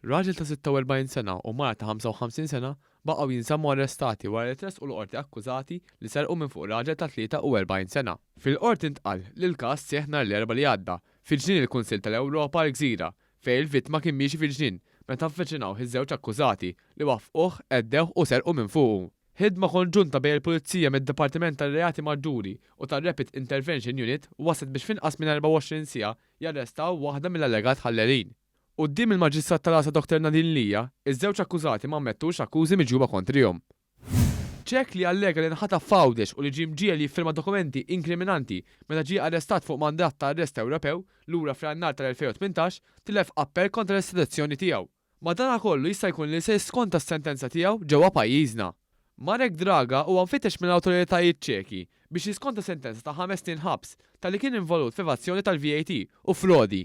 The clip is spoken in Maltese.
Raġel ta' 46 sena u mara ta' 55 sena baqgħu jinżammu arrestati wara li tressqu l-qorti akkużati li serqu minn fuq raġel ta' 43 sena. Fil-qorti ntqal li l-każ seħħ nhar l-Erbgħa li għadda fil-ġnien il-Kunsill tal-Ewropa l-Gżira fejn il-vittma kien miexi fil-ġnien meta avviċinaw iż-żewġ akkużati li waffquh, għeddew u serqu minn fuqu. Ħidma konġunta bejn il-Pulizija mid-Dipartiment tar-Reati Maġġuri u tar-Rapid Intervention Unit waslet biex finqas minn 24 siegħa jarrestaw waħda mill-allegat ħallelin. Quddiem il-Maġistrat tal-Għasa Dr. Nadine Lija, iż-żewġ akkużati ma mmettux akkużi miġjuba kontrihom. ċek li allega li nħata fawdex u li ġie mġiel li jiffirma dokumenti inkriminanti meta ġie arrestat fuq mandat ta' arrest Ewropew lura f'Jannar tal-2018 tilef appell kontra l-estradizzjoni tiegħu. Madankollu jista' jkun li se skonta s-sentenza tiegħu ġewwa pajjiżna. Marek Draga huwa mfittex mill-awtoritajiet ċeki biex jiskonta sentenza ta' 5 snin ħabs tal-li kien involut f'evazzjoni tal-VAT u frodi.